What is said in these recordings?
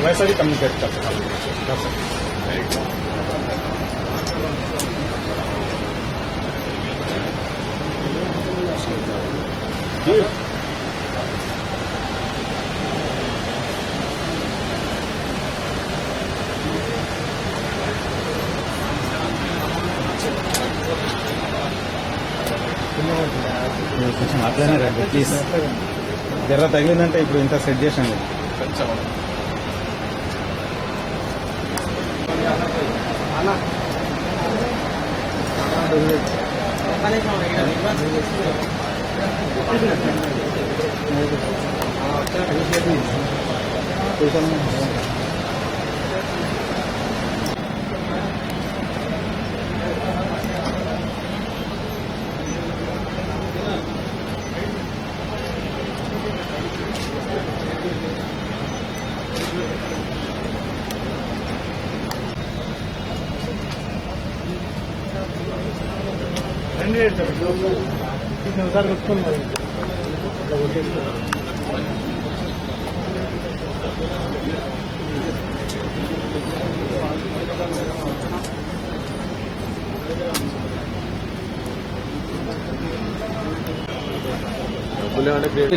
वैसा भी कम्युनिकेट कर सकते जी। కొంచెం అట్లనే రండి ప్లీజ్. జర తగిలిందంటే ఇప్పుడు ఇంత సెట్ చేసాను.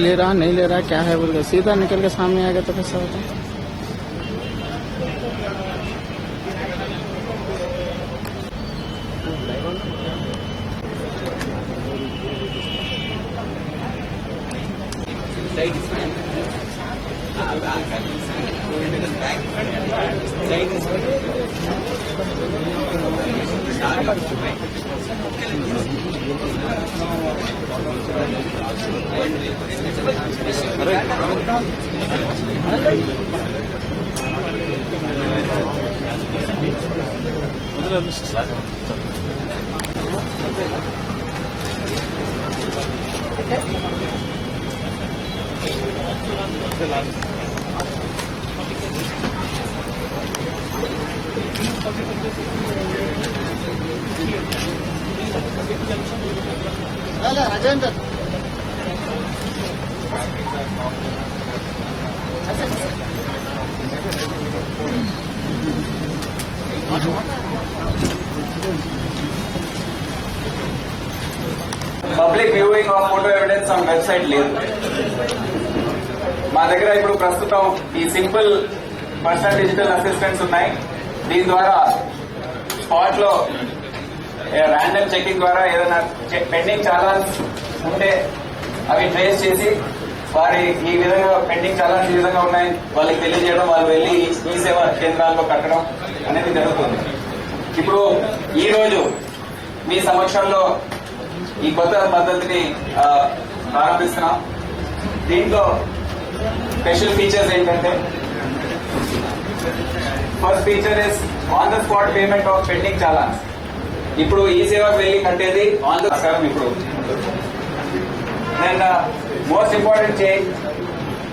ले रहा नहीं ले रहा क्या है बोल के सीधा निकल के सामने आएगा तो कैसा होता है। Rajendra public viewing of photo evidence on website లేదు మా దగ్గర. ఇప్పుడు ప్రస్తుతం ఈ సింపుల్ పర్సనల్ డిజిటల్ అసిస్టెంట్స్ ఉన్నాయి. దీని ద్వారా స్పాట్ లో ర్యాండమ్ చెకింగ్ ద్వారా ఏదైనా పెండింగ్ చాలాన్స్ ఉంటే అవి ట్రేస్ చేసి వారి ఈ విధంగా పెండింగ్ చాలాన్స్ ఈ విధంగా ఉన్నాయి వాళ్ళకి తెలియజేయడం, వాళ్ళు వెళ్లి ఈ సేవా కేంద్రాల్లో కట్టడం అనేది జరుగుతుంది. ఇప్పుడు ఈ రోజు మీ సమక్షంలో ఈ కొత్త పద్ధతిని ప్రారంభిస్తున్నాం. దీంట్లో స్పెషల్ ఫీచర్స్ ఏంటంటే, first feature is on the spot payment of pending challans. ఇప్పుడు ఈ సేవకు వెళ్లి కట్టేది ఆన్ ద స్పాట్. ఇప్పుడు అండ్ మోస్ట్ ఇంపార్టెంట్ చేంజ్,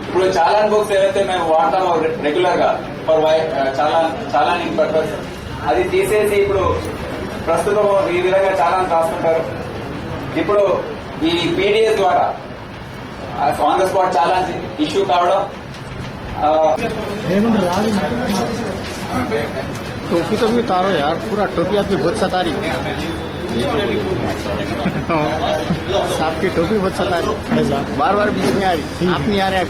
ఇప్పుడు చాలాన్ బుక్స్ ఏవైతే మేము వాడతామో రెగ్యులర్ గా ఫర్ చాలాన్ పర్పస్, అది తీసేసి ఇప్పుడు ప్రస్తుతం ఈ విధంగా చాలాన్ రాస్తుంటారు. ఇప్పుడు ఈ పీడిఎస్ ద్వారా on the spot challan issue కావడం. टोपी तो भी उतारो यार, पूरा टोपी आपकी बहुत सता रही। सांप की टोपी बहुत सता रही, बार बार बीच में आ रही। आप नहीं आ रहे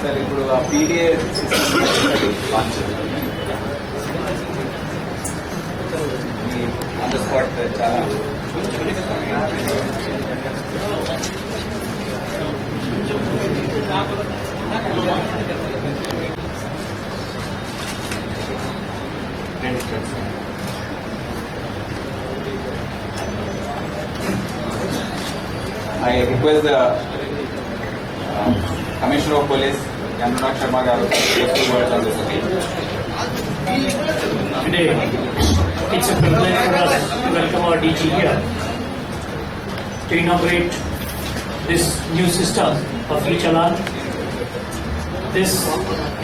సార్ ఇప్పుడు ఆ PDA launch on the spot చాలా I request the Commissioner of Police, Anurag Sharma garu, to say a few words on this occasion. Today, it's a privilege for us to welcome our DG here to inaugurate this new system of e-challan. This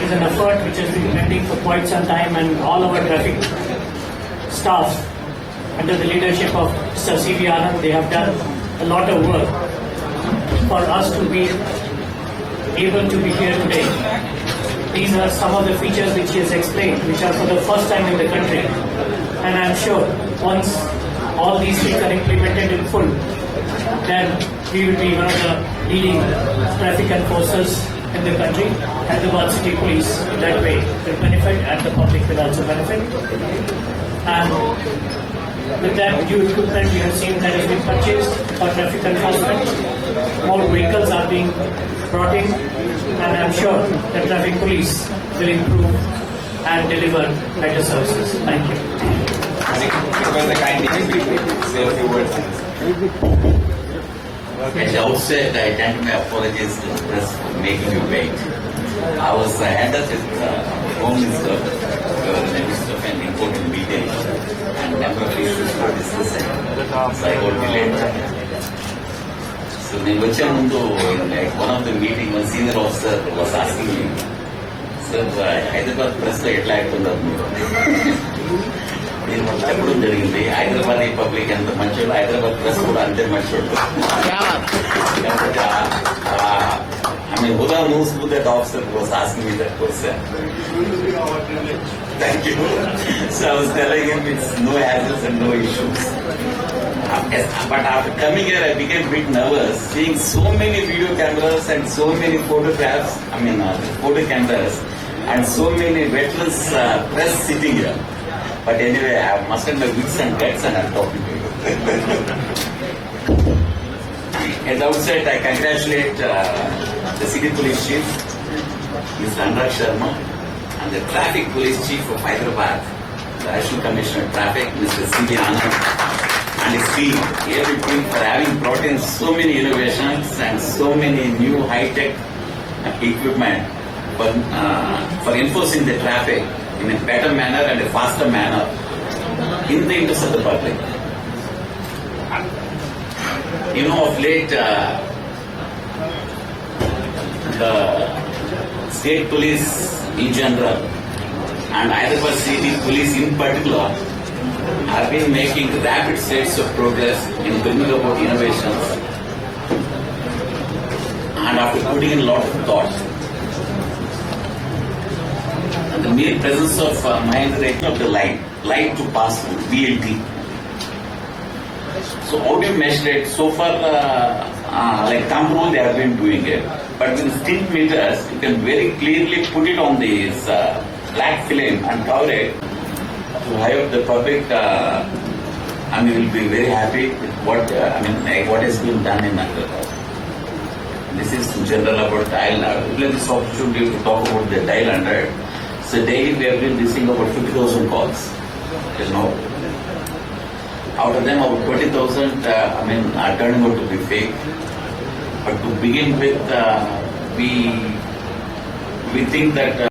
is an effort which has been pending for quite some time, and all our traffic staff under the leadership of Mr. C.V. Anand, they have done a lot of work for us to be able to be here today. These are some of the features which he has explained, which are for the first time in the country. And I am sure once all these things are implemented in full, then we will be one of the leading traffic enforcers in the country. Hyderabad City Police in that way will benefit, and the public will also benefit. And with that new equipment we have seen that has been purchased for traffic enforcement, more vehicles are being brought in, and I am sure the traffic police will improve and deliver better services. Thank you. Request the kind DGP to say a few words. At the outset, I tend to apologize to the press for making you wait. I was head of the Home Minister in the midst of an important meeting, and number of issues were discussing. So I got delayed. So నేను వచ్చే ముందు one of the meeting, one senior officer was asking me, sir, Hyderabad press లో ఎట్లా అవుతున్నారు మీరు? నేను చెప్పడం జరిగింది, హైదరాబాద్ పబ్లిక్ ఎంత మంచోళ్ళు, హైదరాబాద్ ప్రెస్ కూడా అంతే మంచోళ్ళు. I mean, Huda knows who that officer was asking me that question. Thank you. So I was telling him it's no hassles and no issues. But after coming here, I became a bit nervous, seeing so many video cameras and so many photographs, photo cameras, and so many veterans press sitting here. But anyway, I have mustered my wits and guts and I'm talking to you. At the outset, I congratulate the City Police Chief, Mr. Anurag Sharma, and the Traffic Police Chief of Hyderabad, the Additional Commissioner of Traffic, Mr. C.V. Anand, and his team, every team, for having brought in so many innovations and so many new high-tech equipment for enforcing the traffic in a better manner and a faster manner in the interest of the public. You know, of late, the state police in general and Hyderabad City Police in particular have been making rapid steps of progress in bringing about innovations, and after putting in a lot of thought. And the mere presence of Mahindra of the light to pass through, VLT. So how do you measure it? So far, like thumb rule, they have been doing it. But with stint meters, you can very clearly put it on this black film and cover it to have the public. Will be very happy with what has been done in Hyderabad. This is in general about dial. Let this opportunity to talk about the dial 100. So daily we have been receiving about 50,000 calls. Out of them, about 20,000 are turning out to be fake. But to begin with, we think that